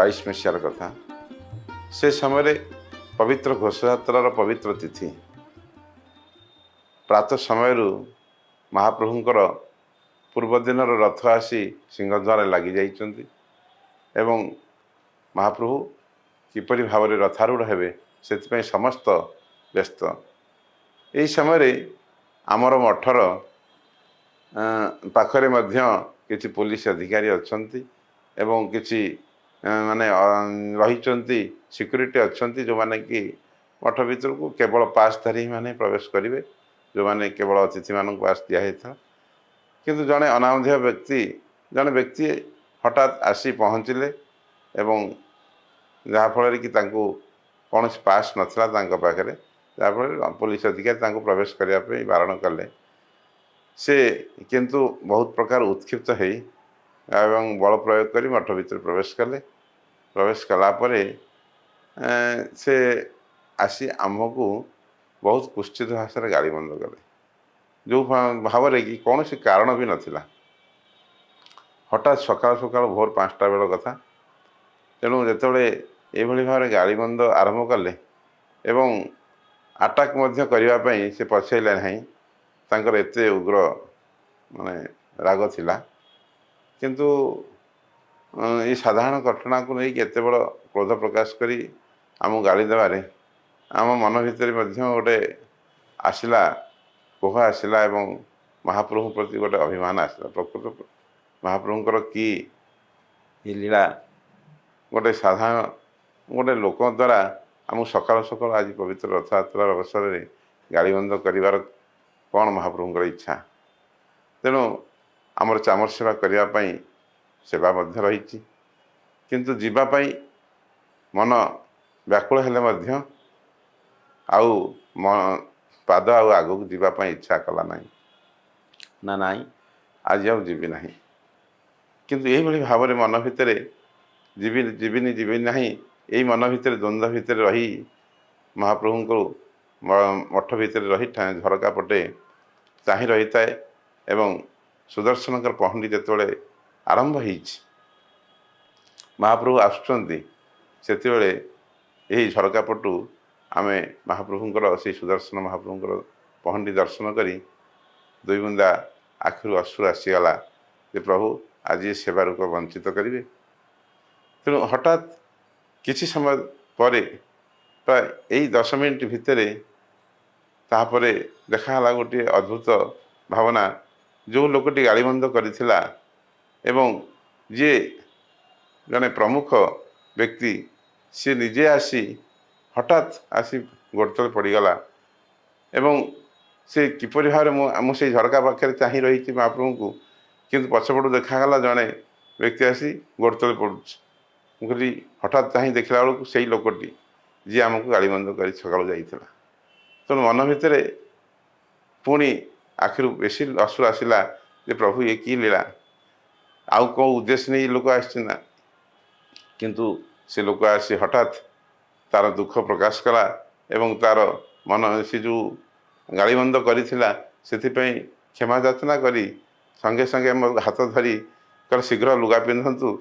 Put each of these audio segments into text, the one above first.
22 मसीहार कथा से समय पवित्र घोषयात्रार पवित्र तिथि प्रातः समय महाप्रभुंकर पूर्वदिन रथ आसी सिंहद्वार लगी जाइछन्ति एवं महाप्रभु किपरि भाव में रथारूढ़ हेबे से समस्त व्यस्त। यही समय आमर मठर पाखरे मध्य किछि पुलिस अधिकारी अछन्ति एवं किछि माने रही सिक्यूरीटी अछन्ति जो माने कि मठ भीतर को केवल पास धरी माने प्रवेश करेंगे जो माने केवल अतिथि मान पास दिखाई था। किंतु जड़े अनामधेय व्यक्ति हठात आसी पहुँचले एवं जहाँफल कि कौन पास नाला पाखे जहाँफल पुलिस अधिकारी प्रवेश करने बारण कले से किंतु बहुत प्रकार उत्क्षिप्त हो एवं बल प्रयोग कर मठ भीतर प्रवेश कलापर से आसी आमको बहुत कुत्सित भाषा गाड़ी बंद कले जो भाव कि कौन सी कारण भी नाला। हठात सकाल सकाल भोर 5टा बेल कथा तेणु जिते ये भाव में गाड़ी बंद आरंभ कले एवं आटाक करने से पछेले ना एत उग्र माने राग थिला किंतु ये साधारण घटना को लेकिन एत बड़ क्रोध प्रकाश करी आम गाड़ी देवारे आम मन भितर गोटे आसला कोह आसला एवं महाप्रभु प्रति गोटे अभिमान आसला। प्रकृत महाप्रभुंकर कि लीला गोटे साधारण गोटे लोक द्वारा आम सकाल सकाल आज पवित्र रथयात्रार अवसर में गाड़ी बंद कर कौन महाप्रभुंकर इच्छा। तेणु आमर चामर सेवा करने सेवा मध्य रही किंतु जीवाई मन व्याकुल हेले आउ पाद आगक जीवाई इच्छा कला ना आज आबी ना किंतु यही भाव में मन भितर जीविनी ना यही मन भितर द्वंद्व भितर रही महाप्रभु को मठ भितर रही झरका पटे चाही रही थाए एवं सुदर्शन पहंडी जिते आरंभ हो महाप्रभु आसुच्चंती सेतिबेले यही झरका पटू आमे महाप्रभुंकर से सुदर्शन महाप्रभुंकर पहंडी दर्शन करी दुई बुंदा आखिर अश्रु आसीगला जे प्रभु आज ये सेवा रूप वंचित करेंगे। तेणु हठात किसी समय पर प्राय यही 10 मिनट भितर तापर देखाला गोटे अद्भुत भावना जो लोकटी गाड़ी बंद करथिला एवं जे जने प्रमुख व्यक्ति सी निजे आसी हठात आसी गोड़तले पड़गला एवं से किपरि भाव में से झरका पाखे चाह रही महाप्रभु को किंतु पछपटू देखागला जड़े व्यक्ति आसी गोड़तले पड़ी हठात चाह देखला बेलू से लोकटी जी आमको गाड़ी बंद कर सका जाइला। तेणु मन भितर पुणी आखिर बेसी अश्रु आसला जे प्रभु ये कि लीला आउ कौ उद्देश्य नहीं लोक आना किंतु से लोक आसी हठात तार दुख प्रकाश कला एवं तार मन से जो गाड़ी बंद करिथिला सेथिपई क्षमा याचना करी संगे संगे मो हाथ धरी कर शीघ्र लुगा पिंधतु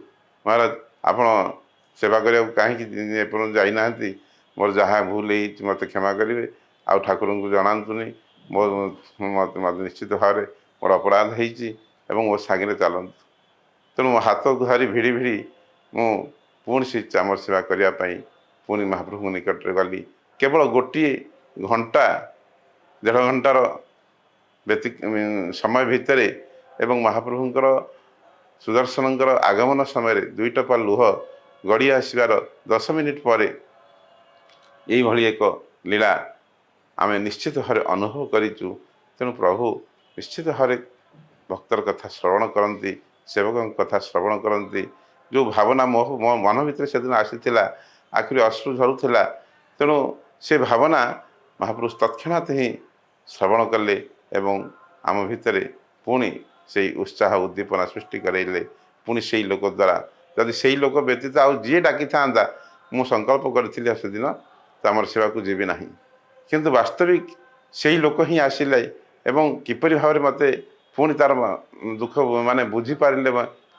महाराज आपण सेवा करिया कहीं जाइना मोर जहाँ भूल मत क्षमा करेंगे आउ ठाकुर को जनातुनि मो निश्चित भाव में मोर अपराध होती मो सागे चलतु। तेणु हाथ धरी भिड़ी भिड़ी मु पुणी से चामर सेवा करने पुणी महाप्रभु निकट में गली केवल गोटे घंटा 1.5 घंटार समय भितर एवं महाप्रभुंकर सुदर्शनकर आगमन समय 2 टपा लुह गड़ी आसबार 10 मिनिट पर यही भली एक लीला आमे निश्चित भाव अनुभव करूँ। तेणु प्रभु निश्चित भाव भक्तर कथा श्रवण करती सेवक कथा श्रवण करती जो भावना मो मन भर से दिन आसीला आखिर अश्रु झरुला तेणु से भावना महाप्रभु तत्क्षणात ही श्रवण कले एवं आम भितर पुणी से उत्साह उद्दीपना सृष्टि करैले पुणी से लोक द्वारा जदि से लोक व्यतीत आउ जी डाकी था मु संकल्प करी से दिन आमर सेवा को जीवी ना किंतु वास्तविक से लोक ही आसिले एवं किपरि भाव में मते पुणी तार दुख माने बुझी पारे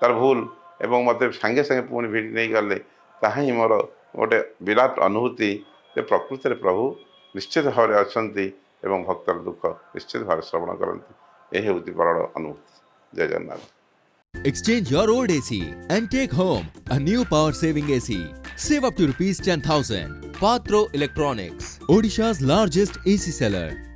तार भूल एवं मते सांगे सांगे पुणी भिड़ी नहीं गले ତାହା ହିଁ ମୋର ଗୋଟେ ବିରାଟ ଅନୁଭୂତି ଯେ ପ୍ରକୃତରେ ପ୍ରଭୁ ନିଶ୍ଚିତ ଭାବରେ ଅଛନ୍ତି ଏବଂ ଭକ୍ତର ଦୁଃଖ ନିଶ୍ଚିତ ଭାବରେ ଶ୍ରବଣ କରନ୍ତି। ଏହି ହେଉଛି ବଡ଼ ଅନୁଭୂତି। ଜୟ Jagannath. Exchange your old AC and take home a new power saving AC. Save up to rupees 10,000. Patro Electronics, Odisha's largest AC seller.